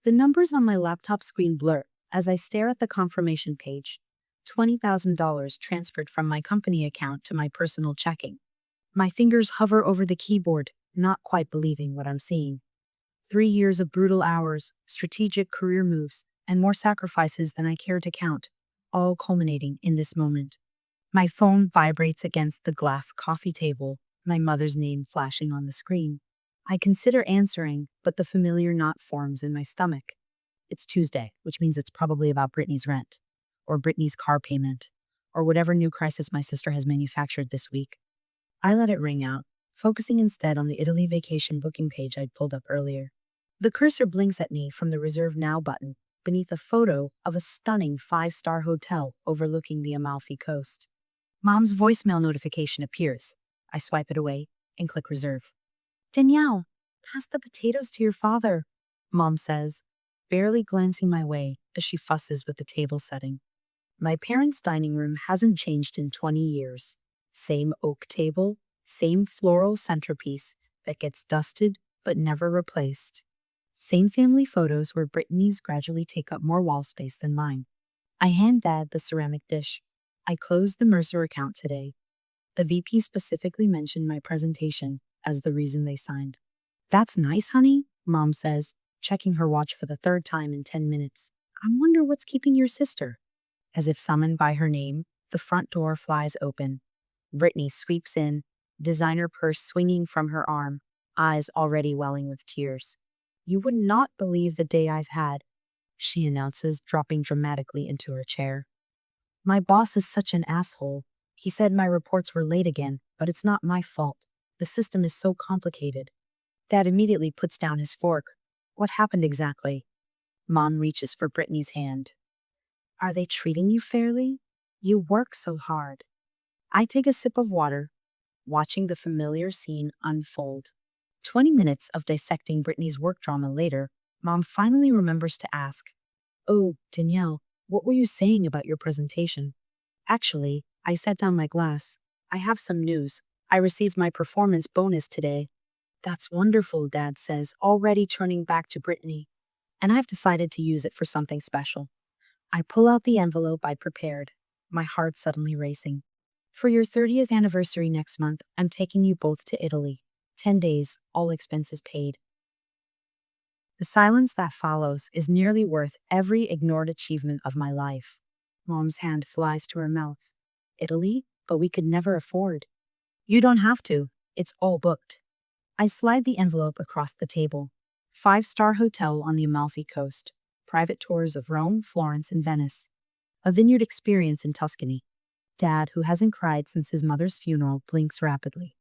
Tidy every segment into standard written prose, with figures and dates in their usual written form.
The numbers on my laptop screen blur as I stare at the confirmation page. $20,000 transferred from my company account to my personal checking. My fingers hover over the keyboard, not quite believing what I'm seeing. 3 years of brutal hours, strategic career moves, and more sacrifices than I care to count, all culminating in this moment. My phone vibrates against the glass coffee table, my mother's name flashing on the screen. I consider answering, but the familiar knot forms in my stomach. It's Tuesday, which means it's probably about Brittany's rent, or Brittany's car payment, or whatever new crisis my sister has manufactured this week. I let it ring out, focusing instead on the Italy vacation booking page I'd pulled up earlier. The cursor blinks at me from the Reserve Now button beneath a photo of a stunning 5-star hotel overlooking the Amalfi Coast. Mom's voicemail notification appears. I swipe it away and click Reserve. Danielle, pass the potatoes to your father, Mom says, barely glancing my way as she fusses with the table setting. My parents' dining room hasn't changed in 20 years. Same oak table, same floral centerpiece that gets dusted but never replaced. Same family photos where Brittany's gradually take up more wall space than mine. I hand Dad the ceramic dish. I closed the Mercer account today. The VP specifically mentioned my presentation as the reason they signed. That's nice, honey, Mom says, checking her watch for the third time in 10 minutes. I wonder what's keeping your sister. As if summoned by her name, the front door flies open. Brittany sweeps in, designer purse swinging from her arm, eyes already welling with tears. You would not believe the day I've had, she announces, dropping dramatically into her chair. My boss is such an asshole. He said my reports were late again, but it's not my fault. The system is so complicated. Dad immediately puts down his fork. What happened exactly? Mom reaches for Brittany's hand. Are they treating you fairly? You work so hard. I take a sip of water, watching the familiar scene unfold. 20 minutes of dissecting Brittany's work drama later, Mom finally remembers to ask, Oh, Danielle, what were you saying about your presentation? Actually, I set down my glass. I have some news. I received my performance bonus today. That's wonderful, Dad says, already turning back to Brittany. And I've decided to use it for something special. I pull out the envelope I prepared, my heart suddenly racing. For your 30th anniversary next month, I'm taking you both to Italy. 10 days, all expenses paid. The silence that follows is nearly worth every ignored achievement of my life. Mom's hand flies to her mouth. Italy? But we could never afford. You don't have to. It's all booked. I slide the envelope across the table. 5-star hotel on the Amalfi Coast. Private tours of Rome, Florence, and Venice. A vineyard experience in Tuscany. Dad, who hasn't cried since his mother's funeral, blinks rapidly.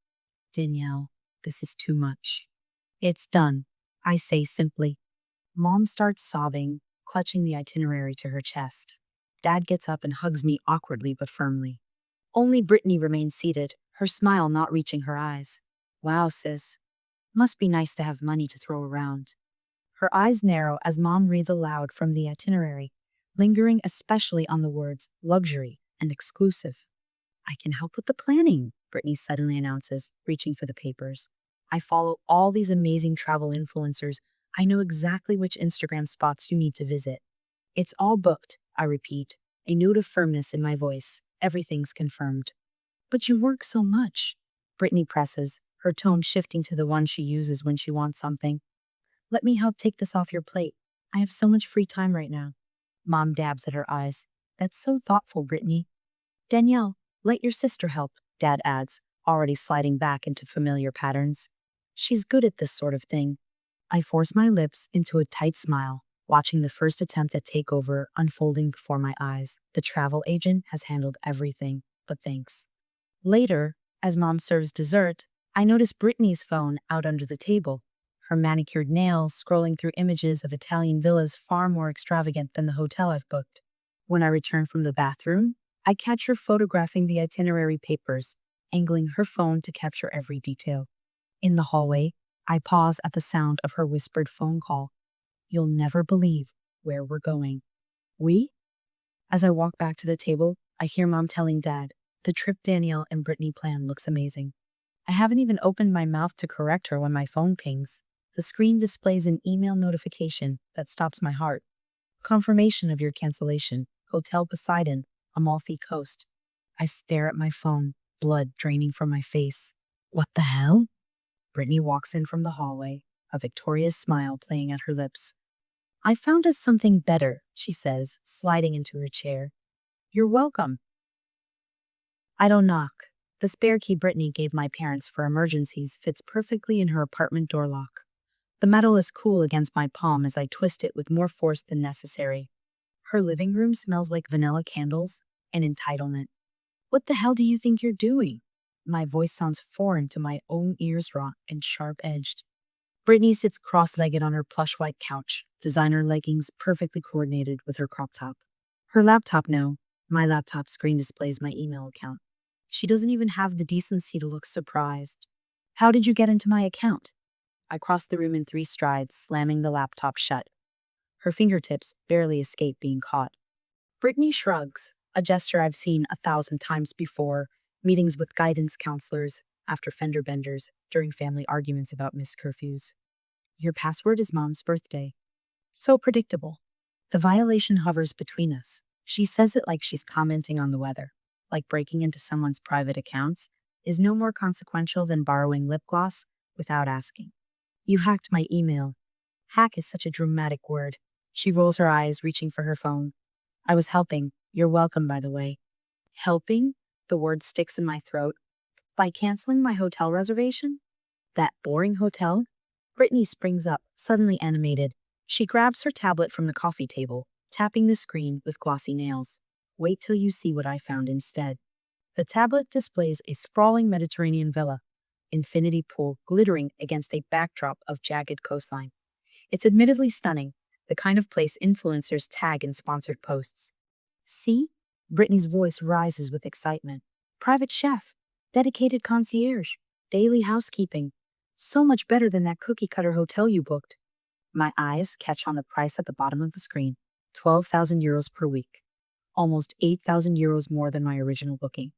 Danielle, this is too much. It's done, I say simply. Mom starts sobbing, clutching the itinerary to her chest. Dad gets up and hugs me awkwardly but firmly. Only Brittany remains seated, her smile not reaching her eyes. Wow, sis. Must be nice to have money to throw around. Her eyes narrow as Mom reads aloud from the itinerary, lingering especially on the words luxury and exclusive. I can help with the planning, Brittany suddenly announces, reaching for the papers. I follow all these amazing travel influencers. I know exactly which Instagram spots you need to visit. It's all booked, I repeat, a note of firmness in my voice. Everything's confirmed. But you work so much, Brittany presses, her tone shifting to the one she uses when she wants something. Let me help take this off your plate. I have so much free time right now. Mom dabs at her eyes. That's so thoughtful, Brittany. Danielle, let your sister help, Dad adds, already sliding back into familiar patterns. She's good at this sort of thing. I force my lips into a tight smile, watching the first attempt at takeover unfolding before my eyes. The travel agent has handled everything, but thanks. Later, as Mom serves dessert, I notice Brittany's phone out under the table, her manicured nails scrolling through images of Italian villas far more extravagant than the hotel I've booked. When I return from the bathroom, I catch her photographing the itinerary papers, angling her phone to capture every detail. In the hallway, I pause at the sound of her whispered phone call. You'll never believe where we're going. We? As I walk back to the table, I hear Mom telling Dad, the trip Danielle and Brittany plan looks amazing. I haven't even opened my mouth to correct her when my phone pings. The screen displays an email notification that stops my heart. Confirmation of your cancellation. Hotel Poseidon, Amalfi Coast. I stare at my phone, blood draining from my face. What the hell? Brittany walks in from the hallway, a victorious smile playing at her lips. I found us something better, she says, sliding into her chair. You're welcome. I don't knock. The spare key Brittany gave my parents for emergencies fits perfectly in her apartment door lock. The metal is cool against my palm as I twist it with more force than necessary. Her living room smells like vanilla candles and entitlement. What the hell do you think you're doing? My voice sounds foreign to my own ears, raw and sharp-edged. Brittany sits cross-legged on her plush white couch, designer leggings perfectly coordinated with her crop top. Her laptop, no. My laptop screen displays my email account. She doesn't even have the decency to look surprised. How did you get into my account? I cross the room in 3 strides, slamming the laptop shut. Her fingertips barely escape being caught. Brittany shrugs, a gesture I've seen 1,000 times before, meetings with guidance counselors, after fender benders, during family arguments about missed curfews. Your password is Mom's birthday. So predictable. The violation hovers between us. She says it like she's commenting on the weather, like breaking into someone's private accounts is no more consequential than borrowing lip gloss without asking. You hacked my email. Hack is such a dramatic word. She rolls her eyes, reaching for her phone. I was helping. You're welcome, by the way. Helping? The word sticks in my throat. By canceling my hotel reservation? That boring hotel? Brittany springs up, suddenly animated. She grabs her tablet from the coffee table, tapping the screen with glossy nails. Wait till you see what I found instead. The tablet displays a sprawling Mediterranean villa, infinity pool glittering against a backdrop of jagged coastline. It's admittedly stunning, the kind of place influencers tag in sponsored posts. See? Brittany's voice rises with excitement. Private chef, dedicated concierge, daily housekeeping. So much better than that cookie-cutter hotel you booked. My eyes catch on the price at the bottom of the screen. 12,000 euros per week. Almost 8,000 euros more than my original booking.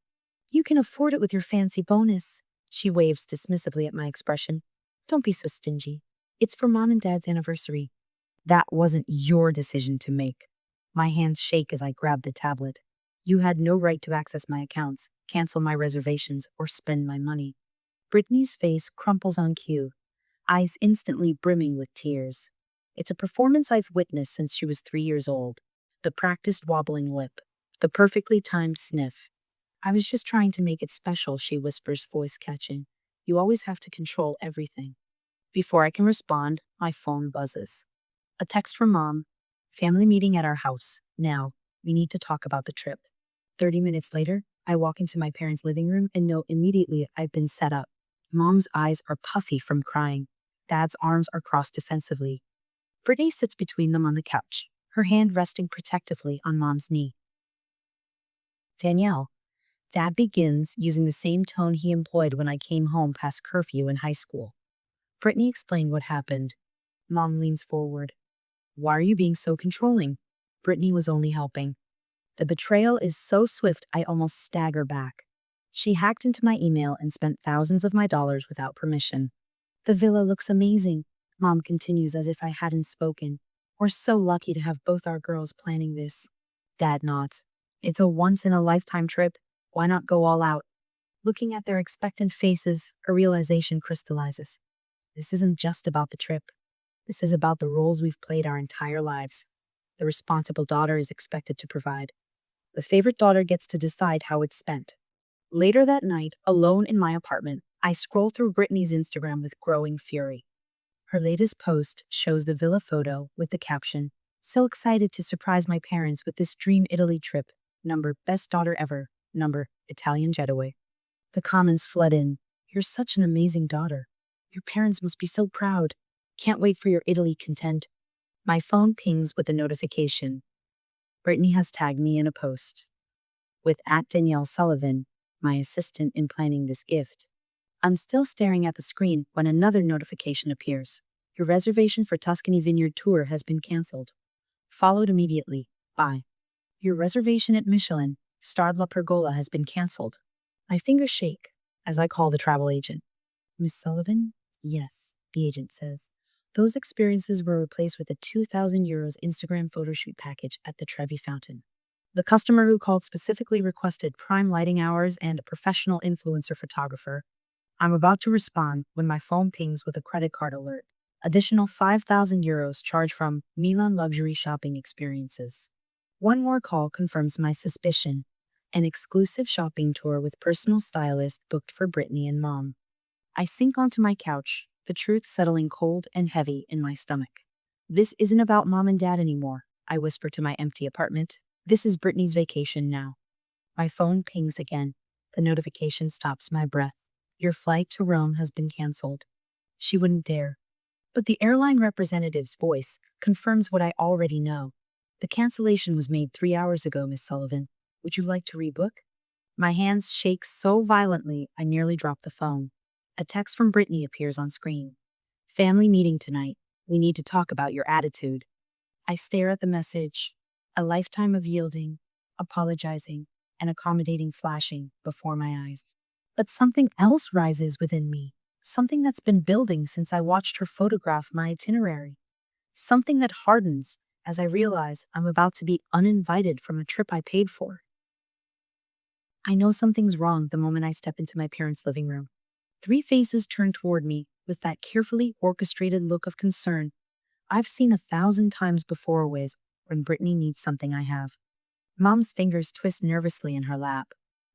You can afford it with your fancy bonus. She waves dismissively at my expression. Don't be so stingy. It's for Mom and Dad's anniversary. That wasn't your decision to make. My hands shake as I grab the tablet. You had no right to access my accounts, cancel my reservations, or spend my money. Brittany's face crumples on cue, eyes instantly brimming with tears. It's a performance I've witnessed since she was 3 years old. The practiced wobbling lip, the perfectly timed sniff. I was just trying to make it special, she whispers, voice catching. You always have to control everything. Before I can respond, my phone buzzes. A text from Mom. Family meeting at our house. Now, we need to talk about the trip. 30 minutes later, I walk into my parents' living room and know immediately I've been set up. Mom's eyes are puffy from crying. Dad's arms are crossed defensively. Brittany sits between them on the couch, her hand resting protectively on Mom's knee. Danielle. Dad begins using the same tone he employed when I came home past curfew in high school. Brittany explained what happened. Mom leans forward. Why are you being so controlling? Brittany was only helping. The betrayal is so swift I almost stagger back. She hacked into my email and spent thousands of my dollars without permission. The villa looks amazing, Mom continues as if I hadn't spoken. We're so lucky to have both our girls planning this. Dad nods. It's a once-in-a-lifetime trip. Why not go all out? Looking at their expectant faces, a realization crystallizes. This isn't just about the trip. This is about the roles we've played our entire lives. The responsible daughter is expected to provide. The favorite daughter gets to decide how it's spent. Later that night, alone in my apartment, I scroll through Brittany's Instagram with growing fury. Her latest post shows the villa photo with the caption, "So excited to surprise my parents with this dream Italy trip. Number, best daughter ever. Number, Italian getaway." The comments flood in. You're such an amazing daughter. Your parents must be so proud. Can't wait for your Italy content. My phone pings with a notification. Brittany has tagged me in a post. With @Danielle Sullivan, my assistant in planning this gift. I'm still staring at the screen when another notification appears. Your reservation for Tuscany Vineyard Tour has been canceled. Followed immediately by, your reservation at Michelin, Starred La Pergola has been canceled. My fingers shake as I call the travel agent. Miss Sullivan? Yes, the agent says. Those experiences were replaced with a €2,000 Instagram photo shoot package at the Trevi Fountain. The customer who called specifically requested prime lighting hours and a professional influencer photographer. I'm about to respond when my phone pings with a credit card alert. Additional €5,000 charged from Milan Luxury Shopping Experiences. One more call confirms my suspicion. An exclusive shopping tour with personal stylist booked for Brittany and Mom. I sink onto my couch, the truth settling cold and heavy in my stomach. This isn't about Mom and Dad anymore, I whisper to my empty apartment. This is Brittany's vacation now. My phone pings again. The notification stops my breath. Your flight to Rome has been canceled. She wouldn't dare. But the airline representative's voice confirms what I already know. The cancellation was made 3 hours ago, Miss Sullivan. Would you like to rebook? My hands shake so violently I nearly drop the phone. A text from Brittany appears on screen. Family meeting tonight. We need to talk about your attitude. I stare at the message. A lifetime of yielding, apologizing, and accommodating flashing before my eyes. But something else rises within me. Something that's been building since I watched her photograph my itinerary. Something that hardens as I realize I'm about to be uninvited from a trip I paid for. I know something's wrong the moment I step into my parents' living room. 3 faces turn toward me with that carefully orchestrated look of concern I've seen 1,000 times before always when Brittany needs something I have. Mom's fingers twist nervously in her lap.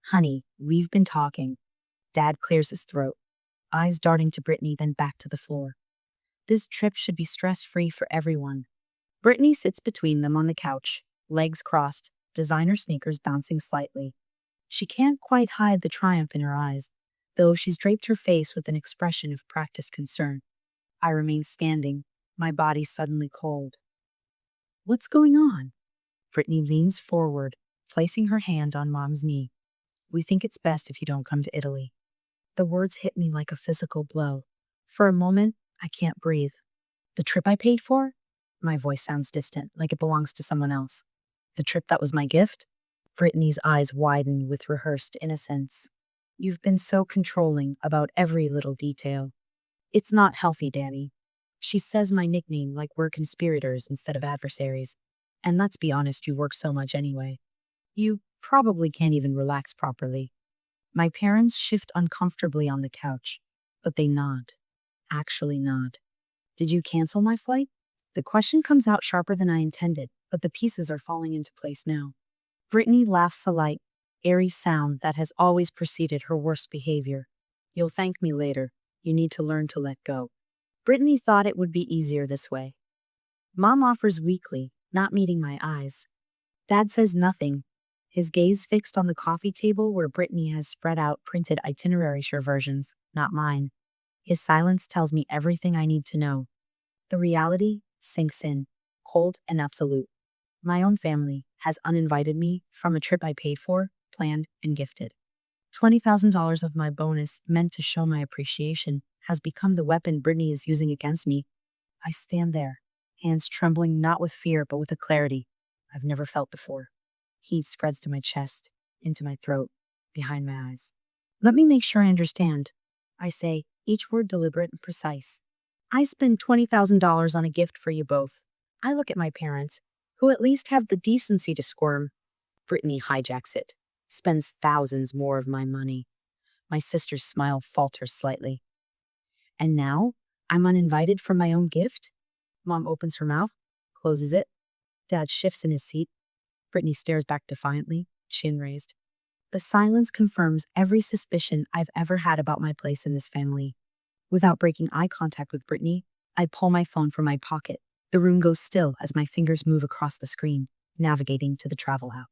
Honey, we've been talking. Dad clears his throat, eyes darting to Brittany, then back to the floor. This trip should be stress-free for everyone. Brittany sits between them on the couch, legs crossed, designer sneakers bouncing slightly. She can't quite hide the triumph in her eyes, though she's draped her face with an expression of practiced concern. I remain standing, my body suddenly cold. What's going on? Brittany leans forward, placing her hand on Mom's knee. We think it's best if you don't come to Italy. The words hit me like a physical blow. For a moment, I can't breathe. The trip I paid for? My voice sounds distant, like it belongs to someone else. The trip that was my gift? Brittany's eyes widen with rehearsed innocence. You've been so controlling about every little detail. It's not healthy, Danny. She says my nickname like we're conspirators instead of adversaries. And let's be honest, you work so much anyway. You probably can't even relax properly. My parents shift uncomfortably on the couch, but they nod. Actually nod. Did you cancel my flight? The question comes out sharper than I intended, but the pieces are falling into place now. Brittany laughs a light, airy sound that has always preceded her worst behavior. You'll thank me later. You need to learn to let go. Brittany thought it would be easier this way. Mom offers weakly, not meeting my eyes. Dad says nothing, his gaze fixed on the coffee table where Brittany has spread out printed itinerary share versions, not mine. His silence tells me everything I need to know. The reality sinks in, cold and absolute. My own family has uninvited me from a trip I paid for, planned, and gifted. $20,000 of my bonus, meant to show my appreciation, has become the weapon Brittany is using against me. I stand there, hands trembling not with fear but with a clarity I've never felt before. Heat spreads to my chest, into my throat, behind my eyes. Let me make sure I understand. I say, each word deliberate and precise. I spend $20,000 on a gift for you both. I look at my parents, who at least have the decency to squirm. Brittany hijacks it, spends thousands more of my money. My sister's smile falters slightly. And now, I'm uninvited from my own gift? Mom opens her mouth, closes it. Dad shifts in his seat. Brittany stares back defiantly, chin raised. The silence confirms every suspicion I've ever had about my place in this family. Without breaking eye contact with Brittany, I pull my phone from my pocket. The room goes still as my fingers move across the screen, navigating to the travel app.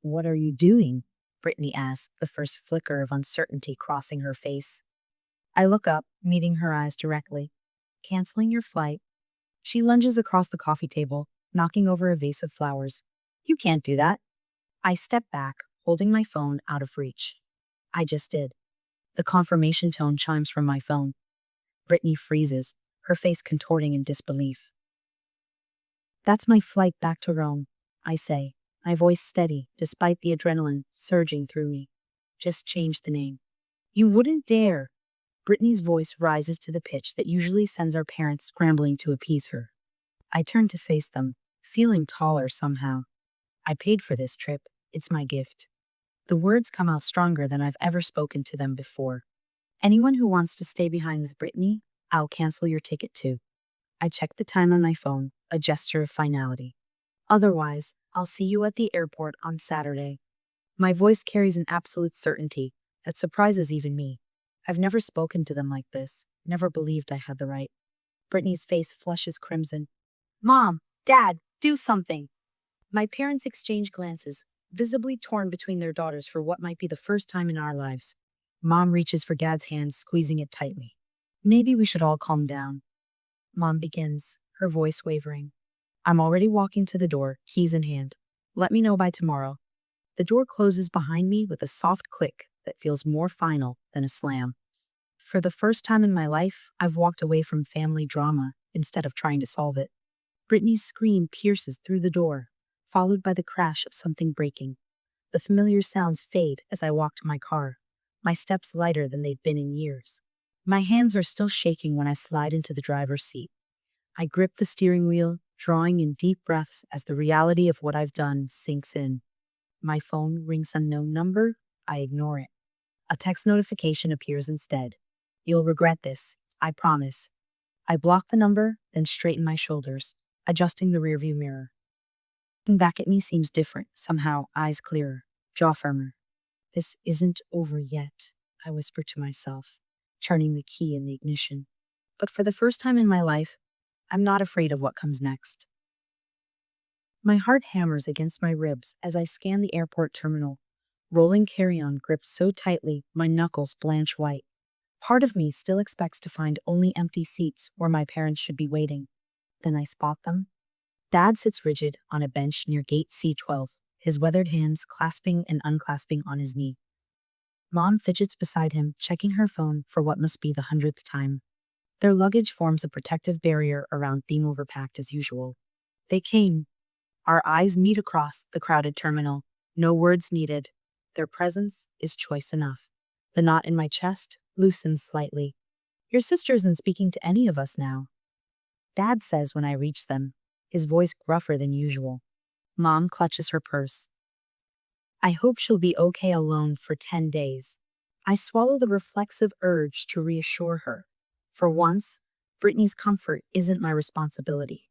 What are you doing? Brittany asks, the first flicker of uncertainty crossing her face. I look up, meeting her eyes directly. Canceling your flight. She lunges across the coffee table, knocking over a vase of flowers. You can't do that. I step back, holding my phone out of reach. I just did. The confirmation tone chimes from my phone. Brittany freezes, her face contorting in disbelief. That's my flight back to Rome, I say, my voice steady despite the adrenaline surging through me. Just change the name. You wouldn't dare. Brittany's voice rises to the pitch that usually sends our parents scrambling to appease her. I turn to face them, feeling taller somehow. I paid for this trip. It's my gift. The words come out stronger than I've ever spoken to them before. Anyone who wants to stay behind with Brittany, I'll cancel your ticket too. I check the time on my phone, a gesture of finality. Otherwise, I'll see you at the airport on Saturday. My voice carries an absolute certainty that surprises even me. I've never spoken to them like this, never believed I had the right. Brittany's face flushes crimson. Mom, Dad, do something. My parents exchange glances, visibly torn between their daughters for what might be the first time in our lives. Mom reaches for Dad's hand, squeezing it tightly. Maybe we should all calm down. Mom begins, her voice wavering. I'm already walking to the door, keys in hand. Let me know by tomorrow. The door closes behind me with a soft click that feels more final than a slam. For the first time in my life, I've walked away from family drama instead of trying to solve it. Brittany's scream pierces through the door, followed by the crash of something breaking. The familiar sounds fade as I walk to my car, my steps lighter than they've been in years. My hands are still shaking when I slide into the driver's seat. I grip the steering wheel, drawing in deep breaths as the reality of what I've done sinks in. My phone rings unknown number. I ignore it. A text notification appears instead. You'll regret this, I promise. I block the number, then straighten my shoulders, adjusting the rearview mirror. Looking back at me seems different, somehow eyes clearer, jaw firmer. This isn't over yet, I whisper to myself, turning the key in the ignition. But for the first time in my life, I'm not afraid of what comes next. My heart hammers against my ribs as I scan the airport terminal, rolling carry-on gripped so tightly my knuckles blanch white. Part of me still expects to find only empty seats where my parents should be waiting. Then I spot them. Dad sits rigid on a bench near gate C12, his weathered hands clasping and unclasping on his knee. Mom fidgets beside him, checking her phone for what must be the 100th time. Their luggage forms a protective barrier around them, overpacked as usual. They came. Our eyes meet across the crowded terminal. No words needed. Their presence is choice enough. The knot in my chest loosens slightly. Your sister isn't speaking to any of us now, Dad says when I reach them, his voice gruffer than usual. Mom clutches her purse. I hope she'll be okay alone for 10 days. I swallow the reflexive urge to reassure her. For once, Brittany's comfort isn't my responsibility.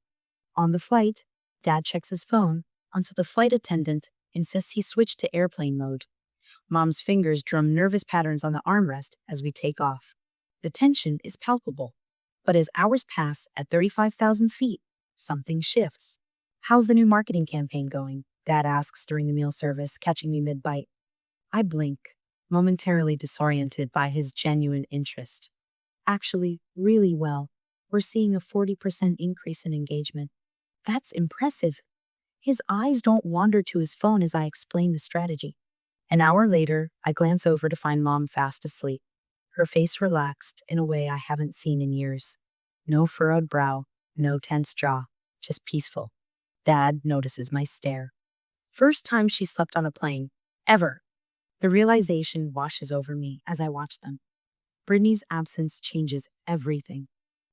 On the flight, Dad checks his phone until the flight attendant insists he switch to airplane mode. Mom's fingers drum nervous patterns on the armrest as we take off. The tension is palpable. But as hours pass at 35,000 feet, something shifts. How's the new marketing campaign going? Dad asks during the meal service, catching me mid-bite. I blink, momentarily disoriented by his genuine interest. Actually, really well. We're seeing a 40% increase in engagement. That's impressive. His eyes don't wander to his phone as I explain the strategy. An hour later, I glance over to find Mom fast asleep, her face relaxed in a way I haven't seen in years. No furrowed brow, no tense jaw, just peaceful. Dad notices my stare. First time she slept on a plane, ever. The realization washes over me as I watch them. Brittany's absence changes everything.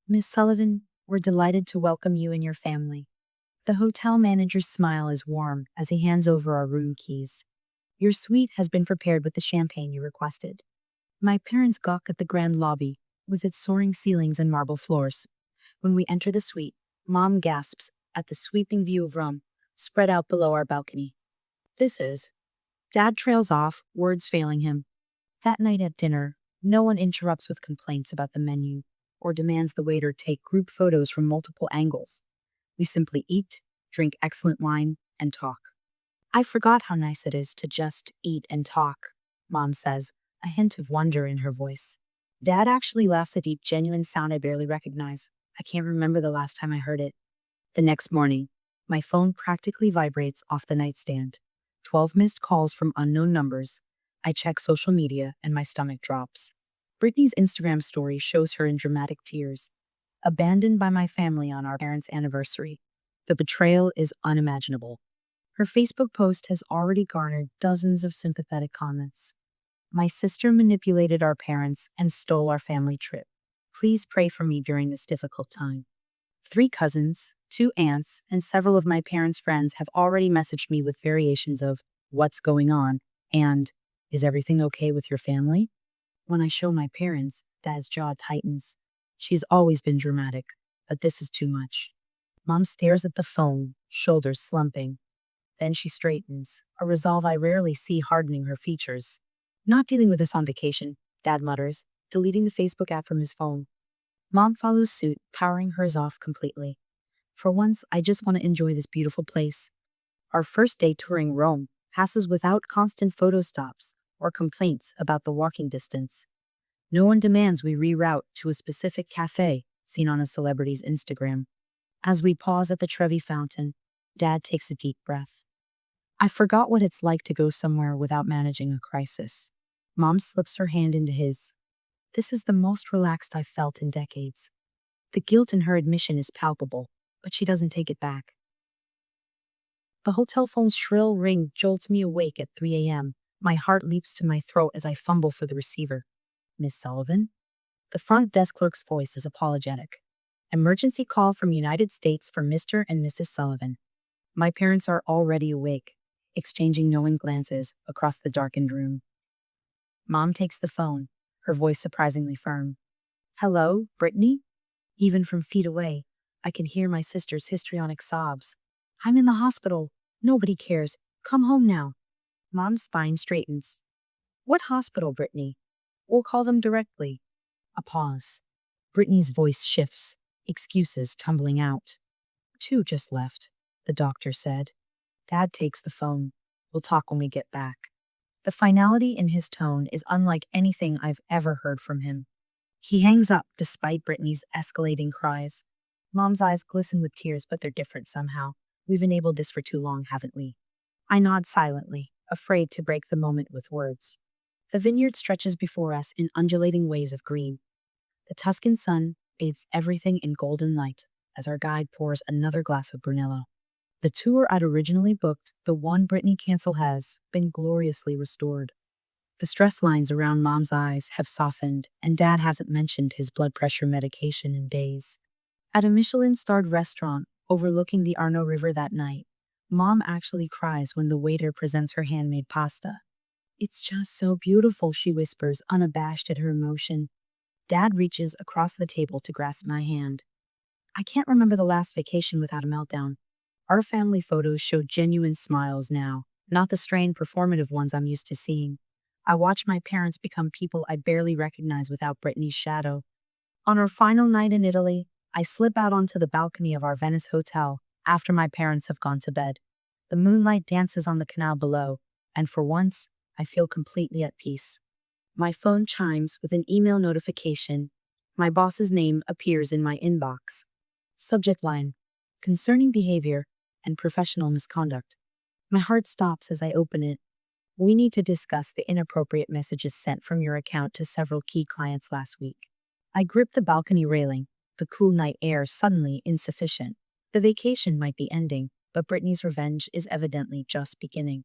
Miss Sullivan, we're delighted to welcome you and your family. The hotel manager's smile is warm as he hands over our room keys. Your suite has been prepared with the champagne you requested. My parents gawk at the grand lobby, with its soaring ceilings and marble floors. When we enter the suite, Mom gasps at the sweeping view of rum spread out below our balcony. This is. Dad trails off, words failing him. That night at dinner, no one interrupts with complaints about the menu or demands the waiter take group photos from multiple angles. We simply eat, drink excellent wine, and talk. I forgot how nice it is to just eat and talk, Mom says, a hint of wonder in her voice. Dad actually laughs a deep, genuine sound I barely recognize. I can't remember the last time I heard it. The next morning, my phone practically vibrates off the nightstand. 12 missed calls from unknown numbers. I check social media and my stomach drops. Brittany's Instagram story shows her in dramatic tears, abandoned by my family on our parents' anniversary. The betrayal is unimaginable. Her Facebook post has already garnered dozens of sympathetic comments. My sister manipulated our parents and stole our family trip. Please pray for me during this difficult time. 3 cousins, 2 aunts, and several of my parents' friends have already messaged me with variations of "What's going on?" and "Is everything okay with your family?" When I show my parents, Dad's jaw tightens. She's always been dramatic, but this is too much. Mom stares at the phone, shoulders slumping. Then she straightens, a resolve I rarely see hardening her features. "Not dealing with this on vacation," Dad mutters, deleting the Facebook app from his phone. Mom follows suit, powering hers off completely. "For once, I just want to enjoy this beautiful place." Our first day touring Rome passes without constant photo stops or complaints about the walking distance. No one demands we reroute to a specific cafe seen on a celebrity's Instagram. As we pause at the Trevi Fountain, Dad takes a deep breath. I forgot what it's like to go somewhere without managing a crisis. Mom slips her hand into his. This is the most relaxed I've felt in decades. The guilt in her admission is palpable, but she doesn't take it back. The hotel phone's shrill ring jolts me awake at 3 a.m. My heart leaps to my throat as I fumble for the receiver. "Miss Sullivan?" The front desk clerk's voice is apologetic. "Emergency call from United States for Mr. and Mrs. Sullivan." My parents are already awake, exchanging knowing glances across the darkened room. Mom takes the phone, her voice surprisingly firm. "Hello, Brittany?" Even from feet away, I can hear my sister's histrionic sobs. "I'm in the hospital. Nobody cares. Come home now." Mom's spine straightens. "What hospital, Brittany?" "We'll call them directly." A pause. Brittany's voice shifts, excuses tumbling out. "2 just left," the doctor said. Dad takes the phone. "We'll talk when we get back." The finality in his tone is unlike anything I've ever heard from him. He hangs up despite Brittany's escalating cries. Mom's eyes glisten with tears, but they're different somehow. We've enabled this for too long, haven't we? I nod silently, afraid to break the moment with words. The vineyard stretches before us in undulating waves of green. The Tuscan sun bathes everything in golden light as our guide pours another glass of Brunello. The tour I'd originally booked, the one Brittany canceled, has been gloriously restored. The stress lines around Mom's eyes have softened, and Dad hasn't mentioned his blood pressure medication in days. At a Michelin-starred restaurant overlooking the Arno River that night, Mom actually cries when the waiter presents her handmade pasta. "It's just so beautiful," she whispers, unabashed at her emotion. Dad reaches across the table to grasp my hand. I can't remember the last vacation without a meltdown. Our family photos show genuine smiles now, not the strained performative ones I'm used to seeing. I watch my parents become people I barely recognize without Brittany's shadow. On our final night in Italy, I slip out onto the balcony of our Venice hotel after my parents have gone to bed. The moonlight dances on the canal below, and for once, I feel completely at peace. My phone chimes with an email notification. My boss's name appears in my inbox. Subject line: concerning behavior and professional misconduct. My heart stops as I open it. "We need to discuss the inappropriate messages sent from your account to several key clients last week." I grip the balcony railing, the cool night air suddenly insufficient. The vacation might be ending, but Brittany's revenge is evidently just beginning.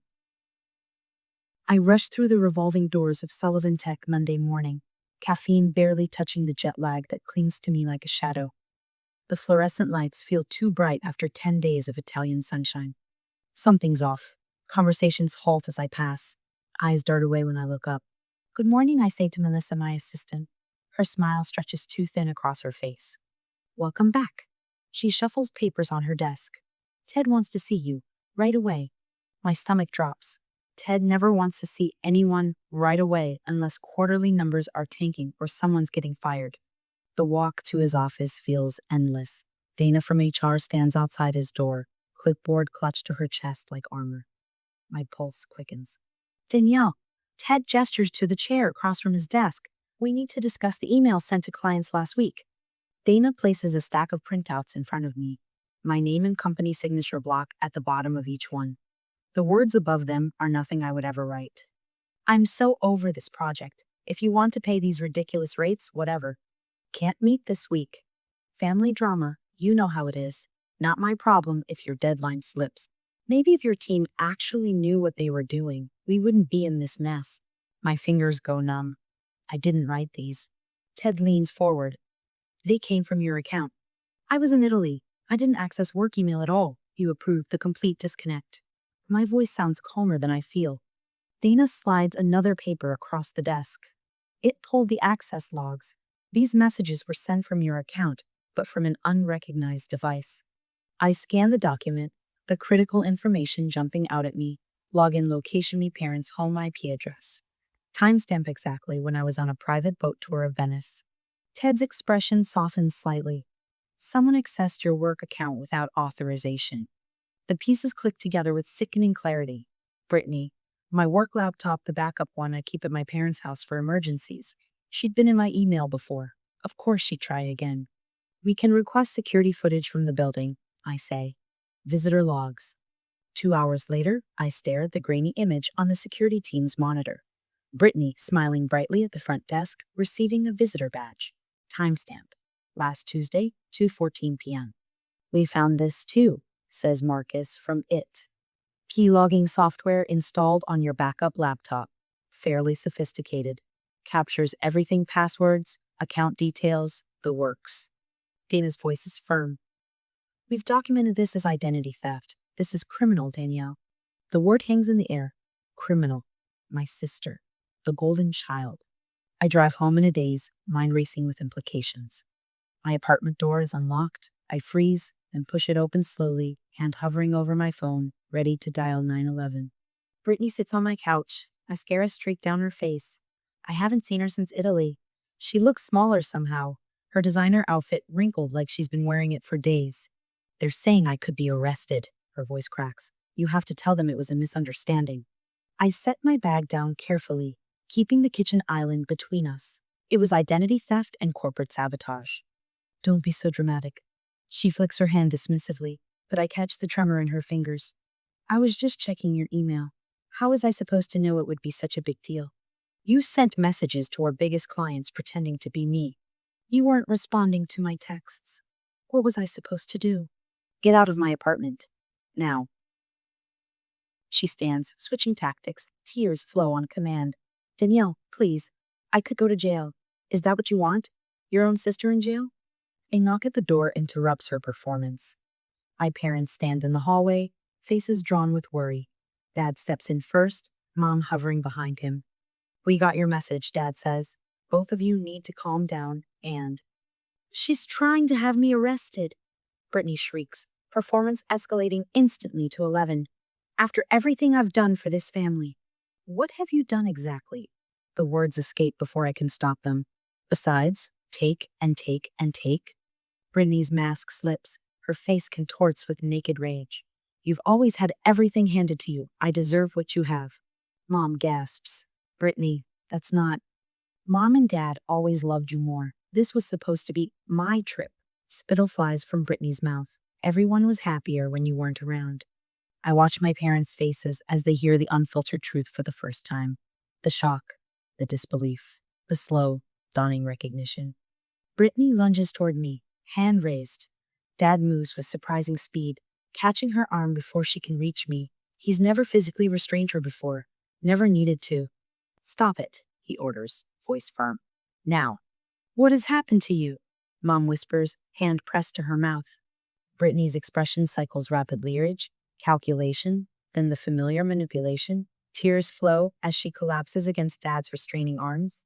I rush through the revolving doors of Sullivan Tech Monday morning, caffeine barely touching the jet lag that clings to me like a shadow. The fluorescent lights feel too bright after 10 days of Italian sunshine. Something's off. Conversations halt as I pass. Eyes dart away when I look up. "Good morning," I say to Melissa, my assistant. Her smile stretches too thin across her face. "Welcome back." She shuffles papers on her desk. "Ted wants to see you, right away." My stomach drops. Ted never wants to see anyone right away unless quarterly numbers are tanking or someone's getting fired. The walk to his office feels endless. Dana from HR stands outside his door, clipboard clutched to her chest like armor. My pulse quickens. "Danielle," Ted gestures to the chair across from his desk. "We need to discuss the emails sent to clients last week." Dana places a stack of printouts in front of me, my name and company signature block at the bottom of each one. The words above them are nothing I would ever write. "I'm so over this project. If you want to pay these ridiculous rates, whatever. Can't meet this week. Family drama, you know how it is. Not my problem if your deadline slips. Maybe if your team actually knew what they were doing, we wouldn't be in this mess." My fingers go numb. I didn't write these. Ted leans forward. They came from your account. I was in Italy. I didn't access work email at all. You approved the complete disconnect. My voice sounds calmer than I feel. Dana slides another paper across the desk. It pulled the access logs. These messages were sent from your account, but from an unrecognized device. I scan the document, the critical information jumping out at me. Login location, me parents' home IP address. Timestamp exactly when I was on a private boat tour of Venice. Ted's expression softens slightly. Someone accessed your work account without authorization. The pieces click together with sickening clarity. Brittany, my work laptop, the backup one I keep at my parents' house for emergencies. She'd been in my email before. Of course she'd try again. We can request security footage from the building, I say. Visitor logs. 2 hours later, I stare at the grainy image on the security team's monitor. Brittany smiling brightly at the front desk, receiving a visitor badge. Timestamp. Last Tuesday, 2:14 p.m. We found this too, says Marcus from IT. Key logging software installed on your backup laptop. Fairly sophisticated. Captures everything: passwords, account details, the works. Dana's voice is firm. We've documented this as identity theft. This is criminal, Danielle. The word hangs in the air. Criminal. My sister. The golden child. I drive home in a daze, mind racing with implications. My apartment door is unlocked. I freeze, then push it open slowly, hand hovering over my phone, ready to dial 911. Brittany sits on my couch. A mascara streak down her face. I haven't seen her since Italy. She looks smaller somehow. Her designer outfit wrinkled like she's been wearing it for days. They're saying I could be arrested. Her voice cracks. You have to tell them it was a misunderstanding. I set my bag down carefully, keeping the kitchen island between us. It was identity theft and corporate sabotage. Don't be so dramatic. She flicks her hand dismissively, but I catch the tremor in her fingers. I was just checking your email. How was I supposed to know it would be such a big deal? You sent messages to our biggest clients pretending to be me. You weren't responding to my texts. What was I supposed to do? Get out of my apartment. Now. She stands, switching tactics. Tears flow on command. Danielle, please. I could go to jail. Is that what you want? Your own sister in jail? A knock at the door interrupts her performance. My parents stand in the hallway, faces drawn with worry. Dad steps in first, Mom hovering behind him. We got your message, Dad says. Both of you need to calm down and... She's trying to have me arrested, Brittany shrieks, performance escalating instantly to 11. After everything I've done for this family. What have you done exactly? The words escape before I can stop them. Besides, take and take and take. Brittany's mask slips. Her face contorts with naked rage. You've always had everything handed to you. I deserve what you have. Mom gasps. Brittany, that's not... Mom and Dad always loved you more. This was supposed to be my trip. Spittle flies from Brittany's mouth. Everyone was happier when you weren't around. I watch my parents' faces as they hear the unfiltered truth for the first time. The shock, the disbelief, the slow, dawning recognition. Brittany lunges toward me, hand raised. Dad moves with surprising speed, catching her arm before she can reach me. He's never physically restrained her before, never needed to. Stop it, he orders, voice firm. Now. What has happened to you? Mom whispers, hand pressed to her mouth. Brittany's expression cycles rapidly. Rage, calculation, then the familiar manipulation. Tears flow as she collapses against Dad's restraining arms.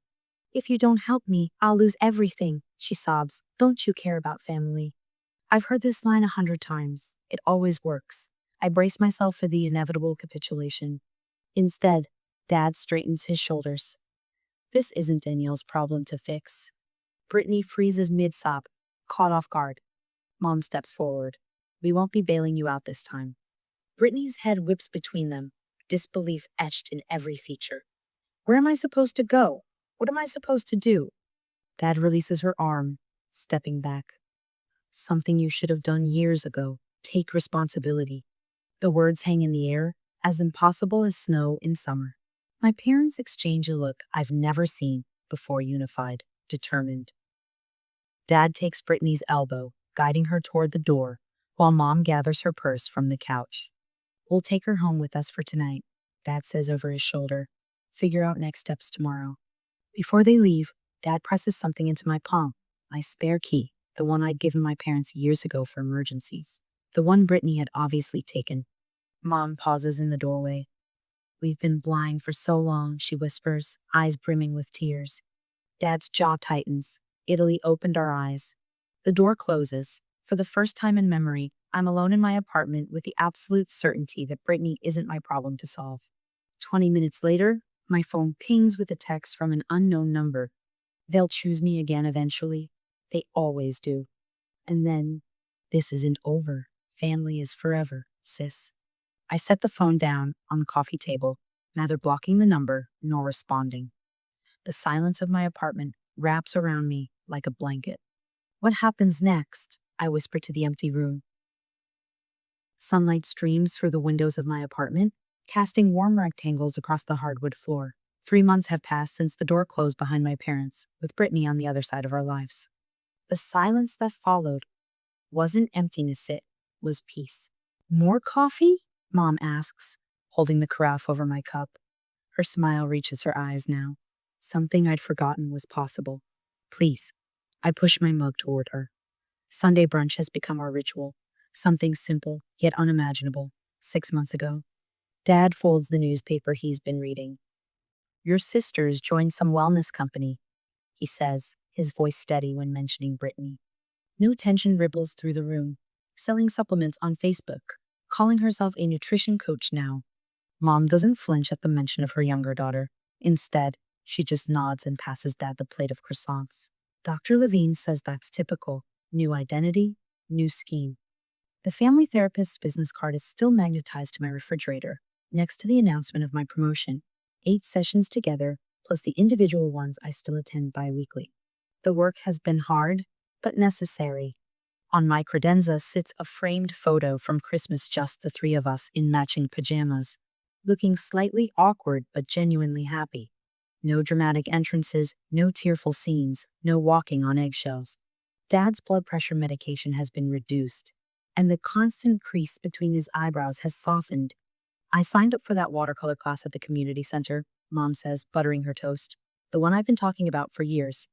If you don't help me, I'll lose everything, she sobs. Don't you care about family? I've heard this line 100 times. It always works. I brace myself for the inevitable capitulation. Instead, Dad straightens his shoulders. This isn't Danielle's problem to fix. Brittany freezes mid-sob, caught off guard. Mom steps forward. We won't be bailing you out this time. Brittany's head whips between them, disbelief etched in every feature. Where am I supposed to go? What am I supposed to do? Dad releases her arm, stepping back. Something you should have done years ago. Take responsibility. The words hang in the air, as impossible as snow in summer. My parents exchange a look I've never seen before, unified, determined. Dad takes Brittany's elbow, guiding her toward the door, while Mom gathers her purse from the couch. We'll take her home with us for tonight, Dad says over his shoulder. Figure out next steps tomorrow. Before they leave, Dad presses something into my palm. My spare key, the one I'd given my parents years ago for emergencies. The one Brittany had obviously taken. Mom pauses in the doorway. We've been blind for so long, she whispers, eyes brimming with tears. Dad's jaw tightens. Italy opened our eyes. The door closes. For the first time in memory, I'm alone in my apartment with the absolute certainty that Brittany isn't my problem to solve. 20 minutes later, my phone pings with a text from an unknown number. They'll choose me again eventually. They always do. And then, this isn't over. Family is forever, sis. I set the phone down on the coffee table, neither blocking the number nor responding. The silence of my apartment wraps around me like a blanket. What happens next? I whisper to the empty room. Sunlight streams through the windows of my apartment, casting warm rectangles across the hardwood floor. 3 months have passed since the door closed behind my parents, with Brittany on the other side of our lives. The silence that followed wasn't emptiness, it was peace. More coffee? Mom asks, holding the carafe over my cup. Her smile reaches her eyes now. Something I'd forgotten was possible. Please. I push my mug toward her. Sunday brunch has become our ritual. Something simple, yet unimaginable. 6 months ago. Dad folds the newspaper he's been reading. Your sisters joined some wellness company, he says, his voice steady when mentioning Brittany. No tension ripples through the room. Selling supplements on Facebook. Calling herself a nutrition coach now. Mom doesn't flinch at the mention of her younger daughter. Instead, she just nods and passes Dad the plate of croissants. Dr. Levine says that's typical. New identity, new scheme. The family therapist's business card is still magnetized to my refrigerator, next to the announcement of my promotion. 8 sessions together, plus the individual ones I still attend bi-weekly. The work has been hard, but necessary. On my credenza sits a framed photo from Christmas, just the 3 of us in matching pajamas, looking slightly awkward but genuinely happy. No dramatic entrances, no tearful scenes, no walking on eggshells. Dad's blood pressure medication has been reduced, and the constant crease between his eyebrows has softened. I signed up for that watercolor class at the community center, Mom says, buttering her toast. The one I've been talking about for years.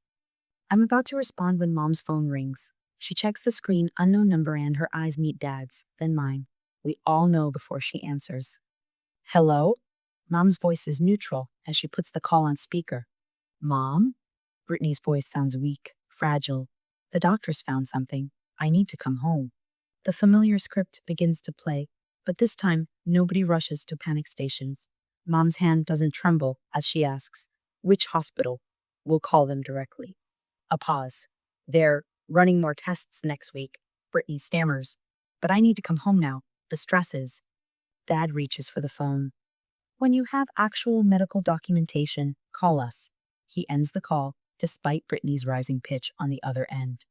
I'm about to respond when Mom's phone rings. She checks the screen, unknown number, and her eyes meet Dad's, then mine. We all know before she answers. Hello? Mom's voice is neutral as she puts the call on speaker. Mom? Brittany's voice sounds weak, fragile. The doctor's found something. I need to come home. The familiar script begins to play, but this time nobody rushes to panic stations. Mom's hand doesn't tremble as she asks, which hospital? We'll call them directly. A pause. They're running more tests next week. Brittany stammers. But I need to come home now. The stresses. Dad reaches for the phone. When you have actual medical documentation, call us. He ends the call, despite Brittany's rising pitch on the other end.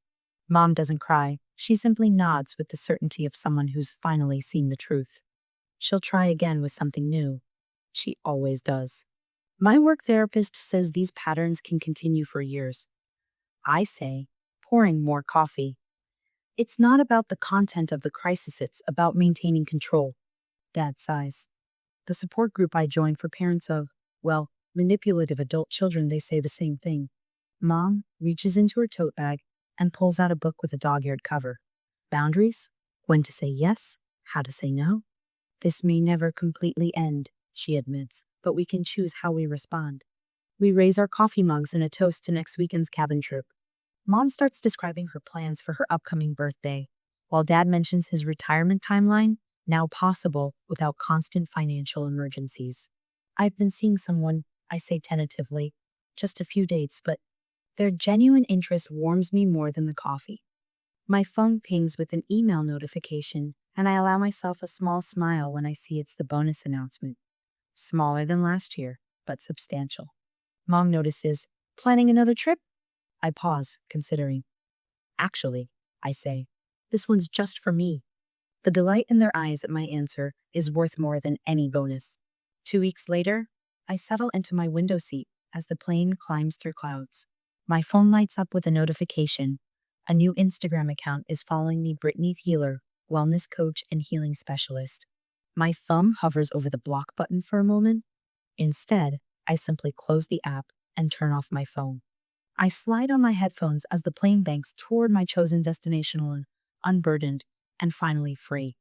Mom doesn't cry. She simply nods with the certainty of someone who's finally seen the truth. She'll try again with something new. She always does. My work therapist says these patterns can continue for years. I say, pouring more coffee. It's not about the content of the crisis, it's about maintaining control. Dad sighs. The support group I joined for parents of, well, manipulative adult children, they say the same thing. Mom reaches into her tote bag and pulls out a book with a dog-eared cover. Boundaries? When to say yes? How to say no? This may never completely end, she admits, but we can choose how we respond. We raise our coffee mugs in a toast to next weekend's cabin trip. Mom starts describing her plans for her upcoming birthday, while Dad mentions his retirement timeline, now possible without constant financial emergencies. I've been seeing someone, I say tentatively, just a few dates, but their genuine interest warms me more than the coffee. My phone pings with an email notification, and I allow myself a small smile when I see it's the bonus announcement. Smaller than last year, but substantial. Mom notices, planning another trip? I pause, considering. Actually, I say, this one's just for me. The delight in their eyes at my answer is worth more than any bonus. 2 weeks later, I settle into my window seat as the plane climbs through clouds. My phone lights up with a notification. A new Instagram account is following me, Brittany Healer, wellness coach and healing specialist. My thumb hovers over the block button for a moment. Instead, I simply close the app and turn off my phone. I slide on my headphones as the plane banks toward my chosen destination, unburdened and finally free.